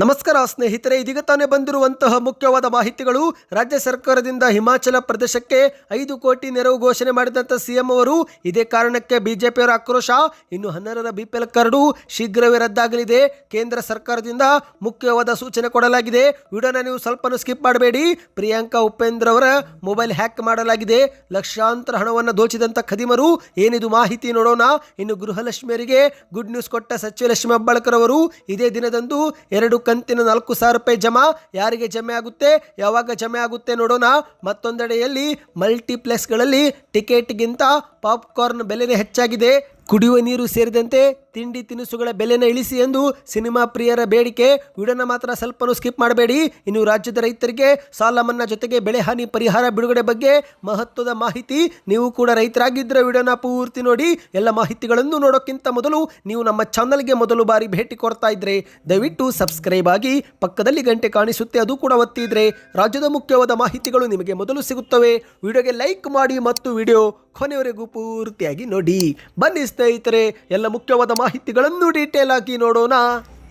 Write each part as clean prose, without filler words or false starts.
ನಮಸ್ಕಾರ ಸ್ನೇಹಿತರೆ, ಇದೀಗ ತಾನೇ ಬಂದಿರುವಂತಹ ಮುಖ್ಯವಾದ ಮಾಹಿತಿಗಳು. ರಾಜ್ಯ ಸರ್ಕಾರದಿಂದ ಹಿಮಾಚಲ ಪ್ರದೇಶಕ್ಕೆ 5 ಕೋಟಿ ನೆರವು ಘೋಷಣೆ ಮಾಡಿದಂಥ ಸಿಎಂ ಅವರು. ಇದೇ ಕಾರಣಕ್ಕೆ ಬಿಜೆಪಿಯವರ ಆಕ್ರೋಶ. ಇನ್ನು 10ರ BPL ಕಾರ್ಡು ಶೀಘ್ರವೇ ರದ್ದಾಗಲಿದೆ. ಕೇಂದ್ರ ಸರ್ಕಾರದಿಂದ ಮುಖ್ಯವಾದ ಸೂಚನೆ ಕೊಡಲಾಗಿದೆ. ವಿಡಿಯೋನ ನೀವು ಸ್ವಲ್ಪ ಸ್ಕಿಪ್ ಮಾಡಬೇಡಿ. ಪ್ರಿಯಾಂಕಾ ಉಪೇಂದ್ರ ಅವರ ಮೊಬೈಲ್ ಹ್ಯಾಕ್ ಮಾಡಲಾಗಿದೆ. ಲಕ್ಷಾಂತರ ಹಣವನ್ನು ದೋಚಿದಂಥ ಖದೀಮರು. ಏನಿದು ಮಾಹಿತಿ ನೋಡೋಣ. ಇನ್ನು ಗೃಹಲಕ್ಷ್ಮಿಯರಿಗೆ ಗುಡ್ ನ್ಯೂಸ್ ಕೊಟ್ಟ ಸಚಿವ ಲಕ್ಷ್ಮಿ ಹೆಬ್ಬಾಳ್ಕರ್ ಅವರು. ಇದೇ ದಿನದಂದು 2 ಕಂತಿನ 4,000 ರೂಪಾಯಿ ಜಮಾ. ಯಾರಿಗೆ ಜಮೆ ಆಗುತ್ತೆ, ಯಾವಾಗ ಜಮೆ ಆಗುತ್ತೆ ನೋಡೋಣ. ಮತ್ತೊಂದೆಡೆಯಲ್ಲಿ ಮಲ್ಟಿಪ್ಲೆಕ್ಸ್ಗಳಲ್ಲಿ ಟಿಕೆಟ್ಗಿಂತ ಪಾಪ್ಕಾರ್ನ್ ಬೆಲೆ ಹೆಚ್ಚಾಗಿದೆ. ಕುಡಿಯುವ ನೀರು ಸೇರಿದಂತೆ ತಿಂಡಿ ತಿನಿಸುಗಳ ಬೆಲೆನ ಇಳಿಸಿ ಎಂದು ಸಿನಿಮಾ ಪ್ರಿಯರ ಬೇಡಿಕೆ. ವಿಡಿಯೋನ ಮಾತ್ರ ಸ್ವಲ್ಪ ಸ್ಕಿಪ್ ಮಾಡಬೇಡಿ. ಇನ್ನು ರಾಜ್ಯದ ರೈತರಿಗೆ ಸಾಲ ಮನ್ನಾ ಜೊತೆಗೆ ಬೆಳೆ ಹಾನಿ ಪರಿಹಾರ ಬಿಡುಗಡೆ ಬಗ್ಗೆ ಮಹತ್ವದ ಮಾಹಿತಿ. ನೀವು ಕೂಡ ರೈತರಾಗಿದ್ದರೆ ವಿಡಿಯೋನ ಪೂರ್ತಿ ನೋಡಿ. ಎಲ್ಲ ಮಾಹಿತಿಗಳನ್ನು ನೋಡೋಕ್ಕಿಂತ ಮೊದಲು ನೀವು ನಮ್ಮ ಚಾನಲ್ಗೆ ಮೊದಲು ಬಾರಿ ಭೇಟಿ ಕೊಡ್ತಾ ಇದ್ರೆ ದಯವಿಟ್ಟು ಸಬ್ಸ್ಕ್ರೈಬ್ ಆಗಿ, ಪಕ್ಕದಲ್ಲಿ ಗಂಟೆ ಕಾಣಿಸುತ್ತೆ ಅದು ಕೂಡ ಒತ್ತಿದ್ರೆ ರಾಜ್ಯದ ಮುಖ್ಯವಾದ ಮಾಹಿತಿಗಳು ನಿಮಗೆ ಮೊದಲು ಸಿಗುತ್ತವೆ. ವಿಡಿಯೋಗೆ ಲೈಕ್ ಮಾಡಿ ಮತ್ತು ವಿಡಿಯೋ ಕೊನೆಯವರೆಗೂ ಪೂರ್ತಿಯಾಗಿ ನೋಡಿ. ಬನ್ನಿ ಸ್ನೇಹಿತರೆ, ಎಲ್ಲ ಮುಖ್ಯವಾದ ಮಾಹಿತಿಗಳನ್ನು ಡೀಟೇಲ್ ಆಗಿ ನೋಡೋಣ.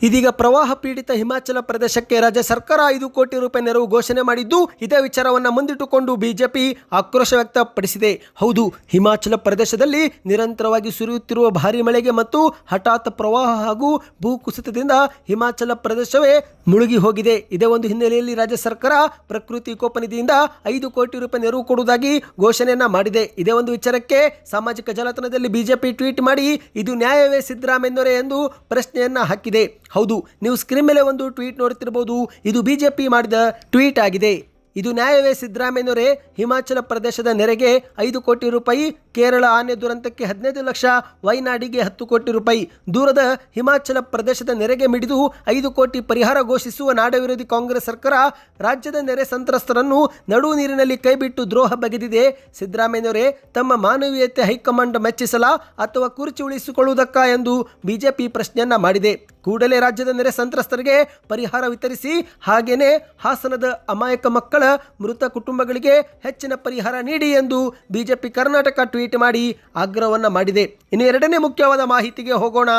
ಇದೀಗ ಪ್ರವಾಹ ಪೀಡಿತ ಹಿಮಾಚಲ ಪ್ರದೇಶಕ್ಕೆ ರಾಜ್ಯ ಸರ್ಕಾರ 5 ಕೋಟಿ ರೂಪಾಯಿ ನೆರವು ಘೋಷಣೆ ಮಾಡಿದ್ದು, ಇದೇ ವಿಚಾರವನ್ನು ಮುಂದಿಟ್ಟುಕೊಂಡು ಬಿಜೆಪಿ ಆಕ್ರೋಶ ವ್ಯಕ್ತಪಡಿಸಿದೆ. ಹೌದು, ಹಿಮಾಚಲ ಪ್ರದೇಶದಲ್ಲಿ ನಿರಂತರವಾಗಿ ಸುರಿಯುತ್ತಿರುವ ಭಾರೀ ಮಳೆಗೆ ಮತ್ತು ಹಠಾತ್ ಪ್ರವಾಹ ಹಾಗೂ ಭೂಕುಸಿತದಿಂದ ಹಿಮಾಚಲ ಪ್ರದೇಶವೇ ಮುಳುಗಿ ಹೋಗಿದೆ. ಇದೇ ಒಂದು ಹಿನ್ನೆಲೆಯಲ್ಲಿ ರಾಜ್ಯ ಸರ್ಕಾರ ಪ್ರಕೃತಿ ವಿಕೋಪ ನಿಧಿಯಿಂದ 5 ಕೋಟಿ ರೂಪಾಯಿ ನೆರವು ಕೊಡುವುದಾಗಿ ಘೋಷಣೆಯನ್ನ ಮಾಡಿದೆ. ಇದೇ ಒಂದು ವಿಚಾರಕ್ಕೆ ಸಾಮಾಜಿಕ ಜಾಲತಾಣದಲ್ಲಿ ಬಿಜೆಪಿ ಟ್ವೀಟ್ ಮಾಡಿ, ಇದು ನ್ಯಾಯವೇ ಸಿದ್ದರಾಮಯ್ಯನವರೇ ಎಂದು ಪ್ರಶ್ನೆಯನ್ನ ಹಾಕಿದೆ. ಹೌದು, ನೀವು ಸ್ಕ್ರೀನ್ ಮೇಲೆ ಒಂದು ಟ್ವೀಟ್ ನೋಡುತ್ತಿರಬಹುದು. ಇದು ಬಿಜೆಪಿ ಮಾಡಿದ ಟ್ವೀಟ್ ಆಗಿದೆ. ಇದು ನ್ಯಾಯವೇ ಸಿದ್ದರಾಮಯ್ಯನವರೇ. ಹಿಮಾಚಲ ಪ್ರದೇಶದ ನೆರೆಗೆ 5 ಕೋಟಿ ರೂಪಾಯಿ, ಕೇರಳ ಆನೆ ದುರಂತಕ್ಕೆ 15 ಲಕ್ಷ, ವೈನಾಡಿಗೆ 10 ಕೋಟಿ ರೂಪಾಯಿ. ದೂರದ ಹಿಮಾಚಲ ಪ್ರದೇಶದ ನೆರೆಗೆ ಮಿಡಿದು 5 ಕೋಟಿ ಪರಿಹಾರ ಘೋಷಿಸುವ ನಾಡ ವಿರೋಧಿ ಕಾಂಗ್ರೆಸ್ ಸರ್ಕಾರ ರಾಜ್ಯದ ನೆರೆ ಸಂತ್ರಸ್ತರನ್ನು ನಡು ನೀರಿನಲ್ಲಿ ಕೈಬಿಟ್ಟು ದ್ರೋಹ ಬಗೆದಿದೆ. ಸಿದ್ದರಾಮಯ್ಯನವರೇ, ತಮ್ಮ ಮಾನವೀಯತೆ ಹೈಕಮಾಂಡ್ ಮೆಚ್ಚಿಸಲ ಅಥವಾ ಕುರ್ಚಿ ಉಳಿಸಿಕೊಳ್ಳುವುದಕ್ಕ ಎಂದು ಬಿಜೆಪಿ ಪ್ರಶ್ನೆಯನ್ನ ಮಾಡಿದೆ. ಕೂಡಲೇ ರಾಜ್ಯದ ನೆರೆ ಸಂತ್ರಸ್ತರಿಗೆ ಪರಿಹಾರ ವಿತರಿಸಿ, ಹಾಗೇನೆ ಹಾಸನದ ಅಮಾಯಕ ಮಕ್ಕಳ ಮೃತ ಕುಟುಂಬಗಳಿಗೆ ಹೆಚ್ಚಿನ ಪರಿಹಾರ ನೀಡಿ ಎಂದು ಬಿಜೆಪಿ ಕರ್ನಾಟಕ ಟ್ವೀಟ್ ಮಾಡಿ ಆಗ್ರಹವನ್ನ ಮಾಡಿದೆ. ಇನ್ನು ಎರಡನೇ ಮುಖ್ಯವಾದ ಮಾಹಿತಿಗೆ ಹೋಗೋಣ.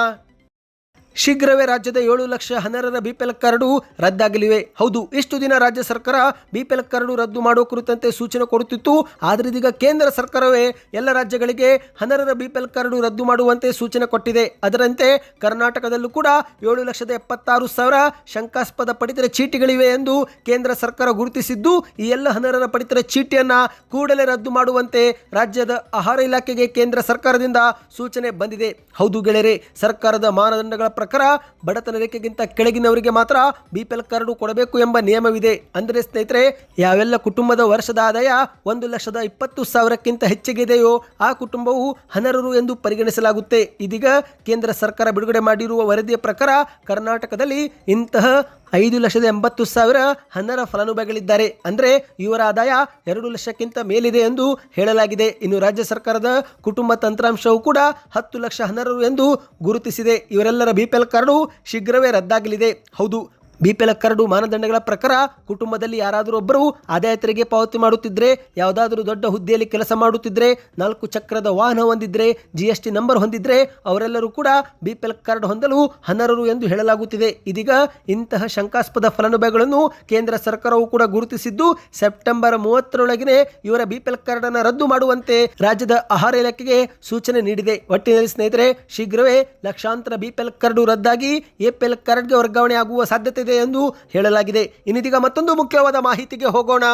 ಶೀಘ್ರವೇ ರಾಜ್ಯದ 7 ಲಕ್ಷ 10ರ BPL ಕಾರ್ಡು ರದ್ದಾಗಲಿವೆ. ಹೌದು, ಇಷ್ಟು ದಿನ ರಾಜ್ಯ ಸರ್ಕಾರ BPL ಕಾರ್ಡು ರದ್ದು ಮಾಡುವ ಕುರಿತಂತೆ ಸೂಚನೆ ಕೊಡುತ್ತಿತ್ತು. ಆದರೆ ಇದೀಗ ಕೇಂದ್ರ ಸರ್ಕಾರವೇ ಎಲ್ಲ ರಾಜ್ಯಗಳಿಗೆ 10ರ BPL ಕಾರ್ಡು ರದ್ದು ಮಾಡುವಂತೆ ಸೂಚನೆ ಕೊಟ್ಟಿದೆ. ಅದರಂತೆ ಕರ್ನಾಟಕದಲ್ಲೂ ಕೂಡ 7,76,000 ಶಂಕಾಸ್ಪದ ಪಡಿತರ ಚೀಟಿಗಳಿವೆ ಎಂದು ಕೇಂದ್ರ ಸರ್ಕಾರ ಗುರುತಿಸಿದ್ದು, ಈ ಎಲ್ಲ 10ರ ಪಡಿತರ ಚೀಟಿಯನ್ನ ಕೂಡಲೇ ರದ್ದು ಮಾಡುವಂತೆ ರಾಜ್ಯದ ಆಹಾರ ಇಲಾಖೆಗೆ ಕೇಂದ್ರ ಸರ್ಕಾರದಿಂದ ಸೂಚನೆ ಬಂದಿದೆ. ಹೌದು ಗೆಳೆಯರೆ, ಸರ್ಕಾರದ ಮಾನದಂಡಗಳ ಪ್ರಕಾರ ಬಡತನ ರೇಖೆಗಿಂತ ಕೆಳಗಿನವರಿಗೆ ಮಾತ್ರ BPL ಕಾರ್ಡು ಕೊಡಬೇಕು ಎಂಬ ನಿಯಮವಿದೆ. ಅಂದರೆ ಸ್ನೇಹಿತರೆ, ಯಾವೆಲ್ಲ ಕುಟುಂಬದ ವರ್ಷದ ಆದಾಯ 1,20,000ಕ್ಕಿಂತ ಹೆಚ್ಚಿಗೆ ಇದೆಯೋ ಆ ಕುಟುಂಬವು ಅನರ್ಹರು ಎಂದು ಪರಿಗಣಿಸಲಾಗುತ್ತೆ. ಇದೀಗ ಕೇಂದ್ರ ಸರ್ಕಾರ ಬಿಡುಗಡೆ ಮಾಡಿರುವ ವರದಿಯ ಪ್ರಕಾರ ಕರ್ನಾಟಕದಲ್ಲಿ ಇಂತಹ 5,80,000 10ರ ಫಲಾನುಭವಿಗಳಿದ್ದಾರೆ. ಅಂದರೆ ಇವರ ಆದಾಯ 2 ಲಕ್ಷಕ್ಕಿಂತ ಮೇಲಿದೆ ಎಂದು ಹೇಳಲಾಗಿದೆ. ಇನ್ನು ರಾಜ್ಯ ಸರ್ಕಾರದ ಕುಟುಂಬ ತಂತ್ರಾಂಶವು ಕೂಡ 10 ಲಕ್ಷ ಅನರ್ಹರು ಎಂದು ಗುರುತಿಸಿದೆ. ಇವರೆಲ್ಲರ BPL ಕಾರ್ಡು ಶೀಘ್ರವೇ ರದ್ದಾಗಲಿದೆ. ಹೌದು, BPL ಕಾರ್ಡು ಮಾನದಂಡಗಳ ಪ್ರಕಾರ ಕುಟುಂಬದಲ್ಲಿ ಯಾರಾದರೂ ಒಬ್ಬರು ಆದಾಯ ತೆರಿಗೆ ಪಾವತಿ ಮಾಡುತ್ತಿದ್ದರೆ, ಯಾವುದಾದರೂ ದೊಡ್ಡ ಹುದ್ದೆಯಲ್ಲಿ ಕೆಲಸ ಮಾಡುತ್ತಿದ್ದರೆ, 4 ಚಕ್ರದ ವಾಹನ ಹೊಂದಿದ್ರೆ, GST ನಂಬರ್ ಹೊಂದಿದ್ರೆ ಅವರೆಲ್ಲರೂ ಕೂಡ BPL ಕಾರ್ಡ್ ಹೊಂದಲು ಅನರ್ಹರು ಎಂದು ಹೇಳಲಾಗುತ್ತಿದೆ. ಇದೀಗ ಇಂತಹ ಶಂಕಾಸ್ಪದ ಫಲಾನುಭವಿಗಳನ್ನು ಕೇಂದ್ರ ಸರ್ಕಾರವು ಕೂಡ ಗುರುತಿಸಿದ್ದು, ಸೆಪ್ಟೆಂಬರ್ 30ರೊಳಗಿನ ಇವರ BPL ಕಾರ್ಡ್ ಅನ್ನು ರದ್ದು ಮಾಡುವಂತೆ ರಾಜ್ಯದ ಆಹಾರ ಇಲಾಖೆಗೆ ಸೂಚನೆ ನೀಡಿದೆ. ಒಟ್ಟಿನಲ್ಲಿ ಸ್ನೇಹಿತರೆ, ಶೀಘ್ರವೇ ಲಕ್ಷಾಂತರ BPL ಕಾರ್ಡು ರದ್ದಾಗಿ APL ಕಾರ್ಡ್ಗೆ ವರ್ಗಾವಣೆ ಆಗುವ ಸಾಧ್ಯತೆ ಎಂದು ಹೇಳಲಾಗಿದೆ. ಇನ್ನಿದೀಗ ಮತ್ತೊಂದು ಮುಖ್ಯವಾದ ಮಾಹಿತಿಗೆ ಹೋಗೋಣ.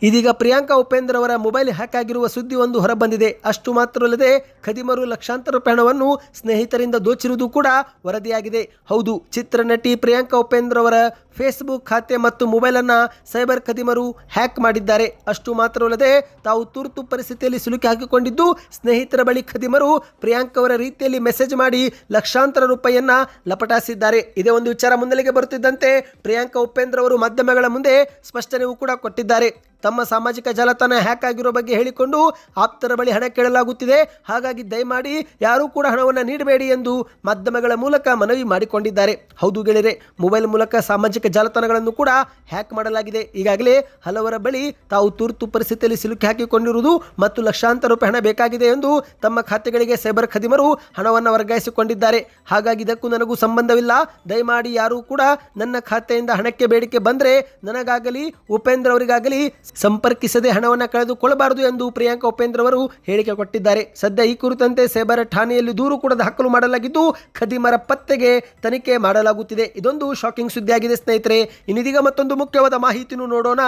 ಇದೀಗ ಪ್ರಿಯಾಂಕಾ ಉಪೇಂದ್ರ ಅವರ ಮೊಬೈಲ್ ಹ್ಯಾಕ್ ಆಗಿರುವ ಸುದ್ದಿ ಒಂದು ಹೊರಬಂದಿದೆ. ಅಷ್ಟು ಮಾತ್ರವಲ್ಲದೆ ಖದೀಮರು ಲಕ್ಷಾಂತರ ರೂಪಾಯಿ ಹಣವನ್ನು ಸ್ನೇಹಿತರಿಂದ ದೋಚಿರುವುದು ಕೂಡ ವರದಿಯಾಗಿದೆ. ಹೌದು, ಚಿತ್ರನಟಿ ಪ್ರಿಯಾಂಕಾ ಉಪೇಂದ್ರ ಅವರ ಫೇಸ್ಬುಕ್ ಖಾತೆ ಮತ್ತು ಮೊಬೈಲನ್ನು ಸೈಬರ್ ಖದೀಮರು ಹ್ಯಾಕ್ ಮಾಡಿದ್ದಾರೆ. ಅಷ್ಟು ಮಾತ್ರವಲ್ಲದೆ ತಾವು ತುರ್ತು ಪರಿಸ್ಥಿತಿಯಲ್ಲಿ ಸಿಲುಕಿ ಹಾಕಿಕೊಂಡಿದ್ದು, ಸ್ನೇಹಿತರ ಬಳಿ ಖದೀಮರು ಪ್ರಿಯಾಂಕಾ ಅವರ ರೀತಿಯಲ್ಲಿ ಮೆಸೇಜ್ ಮಾಡಿ ಲಕ್ಷಾಂತರ ರೂಪಾಯಿಯನ್ನ ಲಪಟಾಸಿದ್ದಾರೆ. ಇದೇ ಒಂದು ವಿಚಾರ ಮುನ್ನೆಲೆಗೆ ಬರುತ್ತಿದ್ದಂತೆ ಪ್ರಿಯಾಂಕಾ ಉಪೇಂದ್ರ ಅವರು ಮಾಧ್ಯಮಗಳ ಮುಂದೆ ಸ್ಪಷ್ಟನೆಯೂ ಕೂಡ ಕೊಟ್ಟಿದ್ದಾರೆ. ತಮ್ಮ ಸಾಮಾಜಿಕ ಜಾಲತಾಣ ಹ್ಯಾಕ್ ಆಗಿರೋ ಬಗ್ಗೆ ಹೇಳಿಕೊಂಡು ಆಪ್ತರ ಬಳಿ ಹಣ ಕೇಳಲಾಗುತ್ತಿದೆ. ಹಾಗಾಗಿ ದಯಮಾಡಿ ಯಾರೂ ಕೂಡ ಹಣವನ್ನು ನೀಡಬೇಡಿ ಎಂದು ಮಾಧ್ಯಮಗಳ ಮೂಲಕ ಮನವಿ ಮಾಡಿಕೊಂಡಿದ್ದಾರೆ. ಹೌದು ಗೆಳೆಯರೆ, ಮೊಬೈಲ್ ಮೂಲಕ ಸಾಮಾಜಿಕ ಜಾಲತಾಣಗಳನ್ನು ಕೂಡ ಹ್ಯಾಕ್ ಮಾಡಲಾಗಿದೆ. ಈಗಾಗಲೇ ಹಲವರ ಬಳಿ ತಾವು ತುರ್ತು ಪರಿಸ್ಥಿತಿಯಲ್ಲಿ ಸಿಲುಕಿ ಹಾಕಿಕೊಂಡಿರುವುದು ಮತ್ತು ಲಕ್ಷಾಂತರ ರೂಪಾಯಿ ಹಣ ಬೇಕಾಗಿದೆ ಎಂದು ತಮ್ಮ ಖಾತೆಗಳಿಗೆ ಸೈಬರ್ ಖದೀಮರು ಹಣವನ್ನು ವರ್ಗಾಯಿಸಿಕೊಂಡಿದ್ದಾರೆ. ಹಾಗಾಗಿ ಇದಕ್ಕೂ ನನಗೂ ಸಂಬಂಧವಿಲ್ಲ. ದಯಮಾಡಿ ಯಾರೂ ಕೂಡ ನನ್ನ ಖಾತೆಯಿಂದ ಹಣಕ್ಕೆ ಬೇಡಿಕೆ ಬಂದರೆ ನನಗಾಗಲಿ ಉಪೇಂದ್ರ ಅವರಿಗಾಗಲಿ ಸಂಪರ್ಕಿಸದೆ ಹಣವನ್ನು ಕಳೆದುಕೊಳ್ಳಬಾರದು ಎಂದು ಪ್ರಿಯಾಂಕಾ ಉಪೇಂದ್ರ ಅವರು ಹೇಳಿಕೆ ಕೊಟ್ಟಿದ್ದಾರೆ. ಸದ್ಯ ಈ ಕುರಿತಂತೆ ಸೈಬರ್ ಠಾಣೆಯಲ್ಲಿ ದೂರು ಕೂಡ ದಾಖಲು ಮಾಡಲಾಗಿದ್ದು ಖದೀಮರ ಪತ್ತೆಗೆ ತನಿಖೆ ಮಾಡಲಾಗುತ್ತಿದೆ. ಇದೊಂದು ಶಾಕಿಂಗ್ ಸುದ್ದಿಯಾಗಿದೆ ಸ್ನೇಹಿತರೆ. ಇನ್ನಿದೀಗ ಮತ್ತೊಂದು ಮುಖ್ಯವಾದ ಮಾಹಿತಿಯನ್ನು ನೋಡೋಣ.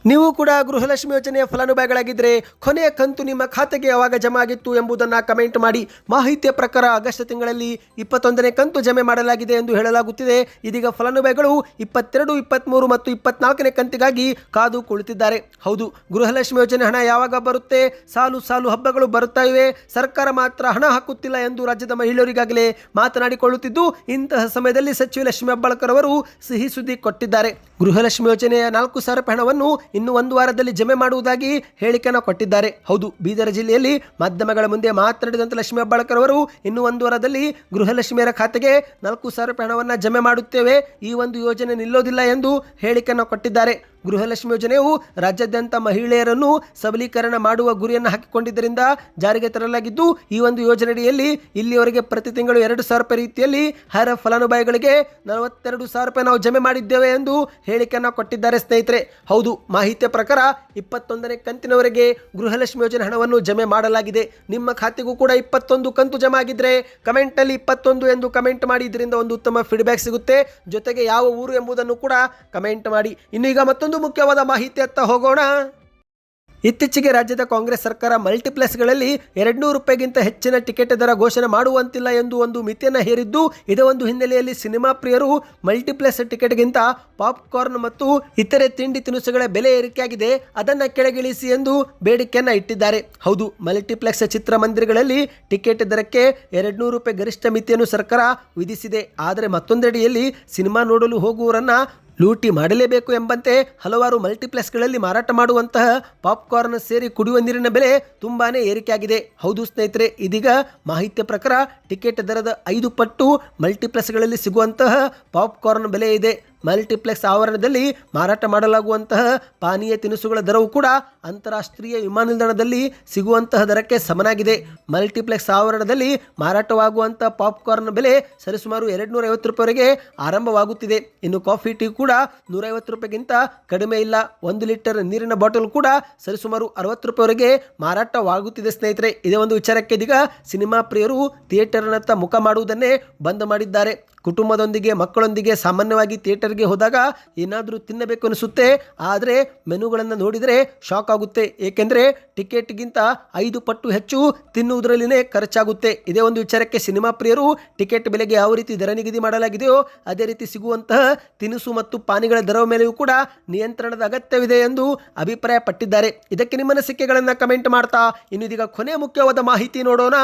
ನೀವು ಕೂಡ ಗೃಹಲಕ್ಷ್ಮಿ ಯೋಜನೆಯ ಫಲಾನುಭವಿಗಳಾಗಿದ್ದರೆ ಕೊನೆಯ ಕಂತು ನಿಮ್ಮ ಖಾತೆಗೆ ಯಾವಾಗ ಜಮಾ ಆಗಿತ್ತು ಎಂಬುದನ್ನು ಕಮೆಂಟ್ ಮಾಡಿ. ಮಾಹಿತಿಯ ಪ್ರಕಾರ ಆಗಸ್ಟ್ ತಿಂಗಳಲ್ಲಿ 21ನೇ ಕಂತು ಜಮೆ ಮಾಡಲಾಗಿದೆ ಎಂದು ಹೇಳಲಾಗುತ್ತಿದೆ. ಇದೀಗ ಫಲಾನುಭವಿಗಳು 22, 23 ಮತ್ತು 24ನೇ ಕಂತಿಗಾಗಿ ಕಾದು ಕುಳಿತಿದ್ದಾರೆ. ಹೌದು, ಗೃಹಲಕ್ಷ್ಮಿ ಯೋಜನೆ ಹಣ ಯಾವಾಗ ಬರುತ್ತೆ? ಸಾಲು ಸಾಲು ಹಬ್ಬಗಳು ಬರುತ್ತಾ ಇವೆ, ಸರ್ಕಾರ ಮಾತ್ರ ಹಣ ಹಾಕುತ್ತಿಲ್ಲ ಎಂದು ರಾಜ್ಯದ ಮಹಿಳೆಯರಿಗಾಗಲೇ ಮಾತನಾಡಿಕೊಳ್ಳುತ್ತಿದ್ದು, ಇಂತಹ ಸಮಯದಲ್ಲಿ ಸಚಿವ ಲಕ್ಷ್ಮೀ ಹೆಬ್ಬಾಳ್ಕರ್ ಅವರು ಸಿಹಿ ಸುದ್ದಿ ಕೊಟ್ಟಿದ್ದಾರೆ. ಗೃಹಲಕ್ಷ್ಮಿ ಯೋಜನೆಯ 4,000 ರೂಪಾಯಿ ಹಣವನ್ನು ಇನ್ನು 1 ವಾರದಲ್ಲಿ ಜಮೆ ಮಾಡುವುದಾಗಿ ಹೇಳಿಕೆಯನ್ನು ಕೊಟ್ಟಿದ್ದಾರೆ. ಹೌದು, ಬೀದರ್ ಜಿಲ್ಲೆಯಲ್ಲಿ ಮಾಧ್ಯಮಗಳ ಮುಂದೆ ಮಾತನಾಡಿದಂಥ ಲಕ್ಷ್ಮೀ ಹೆಬ್ಬಾಳ್ಕರ್ ಅವರು ಇನ್ನು 1 ವಾರದಲ್ಲಿ ಗೃಹಲಕ್ಷ್ಮಿಯರ ಖಾತೆಗೆ 4,000 ರೂಪಾಯಿ ಹಣವನ್ನು ಜಮೆ ಮಾಡುತ್ತೇವೆ, ಈ ಒಂದು ಯೋಜನೆ ನಿಲ್ಲೋದಿಲ್ಲ ಎಂದು ಹೇಳಿಕೆಯನ್ನು ಕೊಟ್ಟಿದ್ದಾರೆ. ಗೃಹಲಕ್ಷ್ಮಿ ಯೋಜನೆಯು ರಾಜ್ಯಾದ್ಯಂತ ಮಹಿಳೆಯರನ್ನು ಸಬಲೀಕರಣ ಮಾಡುವ ಗುರಿಯನ್ನು ಹಾಕಿಕೊಂಡಿದ್ದರಿಂದ ಜಾರಿಗೆ ತರಲಾಗಿದ್ದು, ಈ ಒಂದು ಯೋಜನೆಯಲ್ಲಿ ಇಲ್ಲಿಯವರೆಗೆ ಪ್ರತಿ ತಿಂಗಳು 2,000 ರೂಪಾಯಿ ರೀತಿಯಲ್ಲಿ ಅರ್ಹ ಫಲಾನುಭವಿಗಳಿಗೆ 42,000 ರೂಪಾಯಿ ನಾವು ಜಮೆ ಮಾಡಿದ್ದೇವೆ ಎಂದು ಹೇಳಿಕೆಯನ್ನು ಕೊಟ್ಟಿದ್ದಾರೆ ಸ್ನೇಹಿತರೆ. ಹೌದು, ಮಾಹಿತಿಯ ಪ್ರಕಾರ 21ನೇ ಕಂತಿನವರೆಗೆ ಗೃಹಲಕ್ಷ್ಮಿ ಯೋಜನೆ ಹಣವನ್ನು ಜಮೆ ಮಾಡಲಾಗಿದೆ. ನಿಮ್ಮ ಖಾತೆಗೂ ಕೂಡ 21 ಕಂತು ಜಮಾ ಆಗಿದ್ರೆ ಕಮೆಂಟಲ್ಲಿ 21 ಎಂದು ಕಮೆಂಟ್ ಮಾಡಿ. ಇದರಿಂದ ಒಂದು ಉತ್ತಮ ಫೀಡ್ಬ್ಯಾಕ್ ಸಿಗುತ್ತೆ. ಜೊತೆಗೆ ಯಾವ ಊರು ಎಂಬುದನ್ನು ಕೂಡ ಕಮೆಂಟ್ ಮಾಡಿ. ಇನ್ನು ಈಗ ಮತ್ತೊಂದು ಮುಖ್ಯವಾದ ಮಾಹಿತಿ ಅತ್ತ ಹೋಗೋಣ. ಇತ್ತೀಚೆಗೆ ರಾಜ್ಯದ ಕಾಂಗ್ರೆಸ್ ಸರ್ಕಾರ ಮಲ್ಟಿಪ್ಲೆಕ್ಸ್ಗಳಲ್ಲಿ 200 ರೂಪಾಯಿಗಿಂತ ಹೆಚ್ಚಿನ ಟಿಕೆಟ್ ದರ ಘೋಷಣೆ ಮಾಡುವಂತಿಲ್ಲ ಎಂದು ಒಂದು ಮಿತಿಯನ್ನು ಹೇರಿದ್ದು, ಇದರ ಒಂದು ಹಿನ್ನೆಲೆಯಲ್ಲಿ ಸಿನಿಮಾ ಪ್ರಿಯರು ಮಲ್ಟಿಪ್ಲೆಕ್ಸ್ ಟಿಕೆಟ್ಗಿಂತ ಪಾಪ್ಕಾರ್ನ್ ಮತ್ತು ಇತರೆ ತಿಂಡಿ ತಿನಿಸುಗಳ ಬೆಲೆ ಏರಿಕೆಯಾಗಿದೆ, ಅದನ್ನು ಕೆಳಗಿಳಿಸಿ ಎಂದು ಬೇಡಿಕೆಯನ್ನು ಇಟ್ಟಿದ್ದಾರೆ. ಹೌದು, ಮಲ್ಟಿಪ್ಲೆಕ್ಸ್ ಚಿತ್ರಮಂದಿರಗಳಲ್ಲಿ ಟಿಕೆಟ್ ದರಕ್ಕೆ 200 ರೂಪಾಯಿ ಗರಿಷ್ಠ ಮಿತಿಯನ್ನು ಸರ್ಕಾರ ವಿಧಿಸಿದೆ. ಆದರೆ ಮತ್ತೊಂದೆಡೆಯಲ್ಲಿ ಸಿನಿಮಾ ನೋಡಲು ಹೋಗುವವರನ್ನು ಲೂಟಿ ಮಾಡಲೇಬೇಕು ಎಂಬಂತೆ ಹಲವಾರು ಮಲ್ಟಿಪ್ಲೆಕ್ಸ್ಗಳಲ್ಲಿ ಮಾರಾಟ ಮಾಡುವಂತಹ ಪಾಪ್ಕಾರ್ನ್ ಸೇರಿ ಕುಡಿಯುವ ನೀರಿನ ಬೆಲೆ ತುಂಬಾನೇ ಏರಿಕೆಯಾಗಿದೆ. ಹೌದು ಸ್ನೇಹಿತರೆ, ಇದೀಗ ಮಾಹಿತಿಯ ಪ್ರಕಾರ ಟಿಕೆಟ್ ದರದ 5 ಪಟ್ಟು ಮಲ್ಟಿಪ್ಲೆಕ್ಸ್ಗಳಲ್ಲಿ ಸಿಗುವಂತಹ ಪಾಪ್ಕಾರ್ನ್ ಬೆಲೆ ಇದೆ. ಮಲ್ಟಿಪ್ಲೆಕ್ಸ್ ಆವರಣದಲ್ಲಿ ಮಾರಾಟ ಮಾಡಲಾಗುವಂತಹ ಪಾನೀಯ ತಿನಿಸುಗಳ ದರವು ಕೂಡ ಅಂತಾರಾಷ್ಟ್ರೀಯ ವಿಮಾನ ನಿಲ್ದಾಣದಲ್ಲಿ ಸಿಗುವಂತಹ ದರಕ್ಕೆ ಸಮನಾಗಿದೆ. ಮಲ್ಟಿಪ್ಲೆಕ್ಸ್ ಆವರಣದಲ್ಲಿ ಮಾರಾಟವಾಗುವಂತಹ ಪಾಪ್ಕಾರ್ನ್ ಬೆಲೆ ಸರಿಸುಮಾರು 250 ರೂಪಾಯಿವರೆಗೆ ಆರಂಭವಾಗುತ್ತಿದೆ. ಇನ್ನು ಕಾಫಿ ಟೀ ಕೂಡ 150 ರೂಪಾಯಿಗಿಂತ ಕಡಿಮೆ ಇಲ್ಲ. 1 ಲೀಟರ್ ನೀರಿನ ಬಾಟಲ್ ಕೂಡ ಸರಿಸುಮಾರು 60 ರೂಪಾಯಿವರೆಗೆ ಮಾರಾಟವಾಗುತ್ತಿದೆ ಸ್ನೇಹಿತರೆ. ಇದೇ ಒಂದು ವಿಚಾರಕ್ಕೆ ಇದೀಗ ಸಿನಿಮಾ ಪ್ರಿಯರು ಥಿಯೇಟರ್ನತ್ತ ಮುಖ ಮಾಡುವುದನ್ನೇ ಬಂದ್ ಮಾಡಿದ್ದಾರೆ. ಕುಟುಂಬದೊಂದಿಗೆ ಮಕ್ಕಳೊಂದಿಗೆ ಸಾಮಾನ್ಯವಾಗಿ ಥಿಯೇಟರ್ಗೆ ಹೋದಾಗ ಏನಾದರೂ ತಿನ್ನಬೇಕು ಅನಿಸುತ್ತೆ, ಆದರೆ ಮೆನುಗಳನ್ನು ನೋಡಿದರೆ ಶಾಕ್ ಆಗುತ್ತೆ. ಏಕೆಂದರೆ ಟಿಕೆಟ್ಗಿಂತ 5 ಪಟ್ಟು ಹೆಚ್ಚು ತಿನ್ನುವುದರಲ್ಲಿನೇ ಖರ್ಚಾಗುತ್ತೆ. ಇದೇ ಒಂದು ವಿಚಾರಕ್ಕೆ ಸಿನಿಮಾ ಪ್ರಿಯರು ಟಿಕೆಟ್ ಬೆಲೆಗೆ ಯಾವ ರೀತಿ ದರ ನಿಗದಿ ಮಾಡಲಾಗಿದೆಯೋ ಅದೇ ರೀತಿ ಸಿಗುವಂತಹ ತಿನಿಸು ಮತ್ತು ಪಾನೀಯಗಳ ದರದ ಮೇಲೆಯೂ ಕೂಡ ನಿಯಂತ್ರಣದ ಅಗತ್ಯವಿದೆ ಎಂದು ಅಭಿಪ್ರಾಯಪಟ್ಟಿದ್ದಾರೆ. ಇದಕ್ಕೆ ನಿಮ್ಮ ಅನಿಸಿಕೆಗಳನ್ನು ಕಮೆಂಟ್ ಮಾಡ್ತಾ ಇನ್ನು ಇದೀಗ ಕೊನೆಯ ಮುಖ್ಯವಾದ ಮಾಹಿತಿ ನೋಡೋಣ.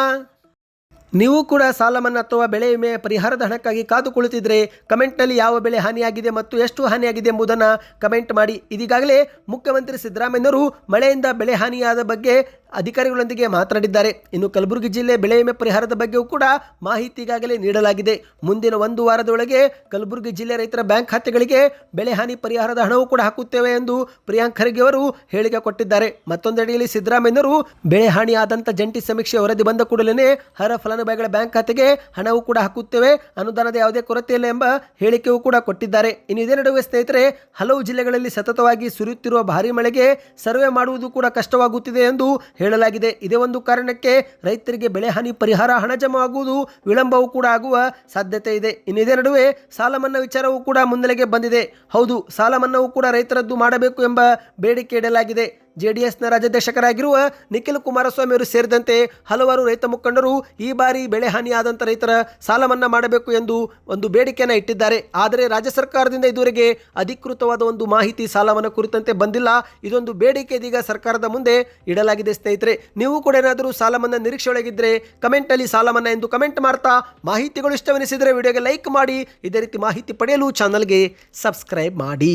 ನೀವು ಕೂಡ ಸಾಲ ಮನ್ನಾ ಅಥವಾ ಬೆಳೆ ವಿಮೆ ಪರಿಹಾರದ ಹಣಕ್ಕಾಗಿ ಕಾದು ಕುಳಿತಿದ್ರೆ ಕಮೆಂಟ್ನಲ್ಲಿ ಯಾವ ಬೆಳೆ ಹಾನಿಯಾಗಿದೆ ಮತ್ತು ಎಷ್ಟು ಹಾನಿಯಾಗಿದೆ ಎಂಬುದನ್ನು ಕಮೆಂಟ್ ಮಾಡಿ. ಇದೀಗಾಗಲೇ ಮುಖ್ಯಮಂತ್ರಿ ಸಿದ್ದರಾಮಯ್ಯನವರು ಮಳೆಯಿಂದ ಬೆಳೆ ಹಾನಿಯಾದ ಬಗ್ಗೆ ಅಧಿಕಾರಿಗಳೊಂದಿಗೆ ಮಾತನಾಡಿದ್ದಾರೆ. ಇನ್ನು ಕಲಬುರಗಿ ಜಿಲ್ಲೆ ಬೆಳೆ ವಿಮೆ ಪರಿಹಾರದ ಬಗ್ಗೆಯೂ ಕೂಡ ಮಾಹಿತಿ ಈಗಾಗಲೇ ನೀಡಲಾಗಿದೆ. ಮುಂದಿನ 1 ವಾರದೊಳಗೆ ಕಲಬುರಗಿ ಜಿಲ್ಲೆ ರೈತರ ಬ್ಯಾಂಕ್ ಖಾತೆಗಳಿಗೆ ಬೆಳೆ ಹಾನಿ ಪರಿಹಾರದ ಹಣವು ಕೂಡ ಹಾಕುತ್ತೇವೆ ಎಂದು ಪ್ರಿಯಾಂಕ್ ಖರ್ಗೆ ಅವರು ಹೇಳಿಕೆ ಕೊಟ್ಟಿದ್ದಾರೆ. ಮತ್ತೊಂದೆಡೆಯಲ್ಲಿ ಸಿದ್ದರಾಮಯ್ಯನವರು ಬೆಳೆ ಹಾನಿಯಾದಂಥ ಜಂಟಿ ಸಮೀಕ್ಷೆ ವರದಿ ಬಂದ ಕೂಡಲೇ ಅರ್ಹ ಫಲಾನುಭವಿಗಳ ಬ್ಯಾಂಕ್ ಖಾತೆಗೆ ಹಣವು ಕೂಡ ಹಾಕುತ್ತೇವೆ, ಅನುದಾನದ ಯಾವುದೇ ಕೊರತೆ ಇಲ್ಲ ಎಂಬ ಹೇಳಿಕೆಯೂ ಕೂಡ ಕೊಟ್ಟಿದ್ದಾರೆ. ಇನ್ನು ಇದೇ ನಡುವೆ ಸ್ನೇಹಿತರೆ, ಹಲವು ಜಿಲ್ಲೆಗಳಲ್ಲಿ ಸತತವಾಗಿ ಸುರಿಯುತ್ತಿರುವ ಭಾರೀ ಮಳೆಗೆ ಸರ್ವೆ ಮಾಡುವುದು ಕೂಡ ಕಷ್ಟವಾಗುತ್ತಿದೆ ಎಂದು ಹೇಳಲಾಗಿದೆ. ಇದೇ ಒಂದು ಕಾರಣಕ್ಕೆ ರೈತರಿಗೆ ಬೆಳೆ ಹಾನಿ ಪರಿಹಾರ ಹಣ ಜಮಾ ಆಗುವುದು ವಿಳಂಬವೂ ಕೂಡ ಆಗುವ ಸಾಧ್ಯತೆ ಇದೆ. ಇನ್ನು ಇದೇ ನಡುವೆ ಸಾಲ ಮನ್ನಾ ವಿಚಾರವೂ ಕೂಡ ಮುನ್ನೆಲೆಗೆ ಬಂದಿದೆ. ಹೌದು, ಸಾಲ ಮನ್ನಾವೂ ಕೂಡ ರೈತರದ್ದು ಮಾಡಬೇಕು ಎಂಬ ಬೇಡಿಕೆ ಇಡಲಾಗಿದೆ. ಜೆಡಿಎಸ್ನ ರಾಜ್ಯಾಧ್ಯಕ್ಷರಾಗಿರುವ ನಿಖಿಲ್ ಕುಮಾರಸ್ವಾಮಿ ಅವರು ಸೇರಿದಂತೆ ಹಲವಾರು ರೈತ ಮುಖಂಡರು ಈ ಬಾರಿ ಬೆಳೆ ಹಾನಿಯಾದಂಥ ರೈತರ ಸಾಲ ಮನ್ನಾ ಮಾಡಬೇಕು ಎಂದು ಒಂದು ಬೇಡಿಕೆಯನ್ನು ಇಟ್ಟಿದ್ದಾರೆ. ಆದರೆ ರಾಜ್ಯ ಸರ್ಕಾರದಿಂದ ಇದುವರೆಗೆ ಅಧಿಕೃತವಾದ ಒಂದು ಮಾಹಿತಿ ಸಾಲ ಮನ್ನಾ ಕುರಿತಂತೆ ಬಂದಿಲ್ಲ. ಇದೊಂದು ಬೇಡಿಕೆ ಇದೀಗ ಸರ್ಕಾರದ ಮುಂದೆ ಇಡಲಾಗಿದೆ. ಸ್ನೇಹಿತರೆ, ನೀವು ಕೂಡ ಏನಾದರೂ ಸಾಲ ಮನ್ನಾ ನಿರೀಕ್ಷೆ ಒಳಗಿದ್ದರೆ ಕಮೆಂಟಲ್ಲಿ ಸಾಲ ಮನ್ನಾ ಎಂದು ಕಮೆಂಟ್ ಮಾಡ್ತಾ, ಮಾಹಿತಿಗಳು ಇಷ್ಟವೆನಿಸಿದರೆ ವಿಡಿಯೋಗೆ ಲೈಕ್ ಮಾಡಿ. ಇದೇ ರೀತಿ ಮಾಹಿತಿ ಪಡೆಯಲು ಚಾನಲ್ಗೆ ಸಬ್ಸ್ಕ್ರೈಬ್ ಮಾಡಿ.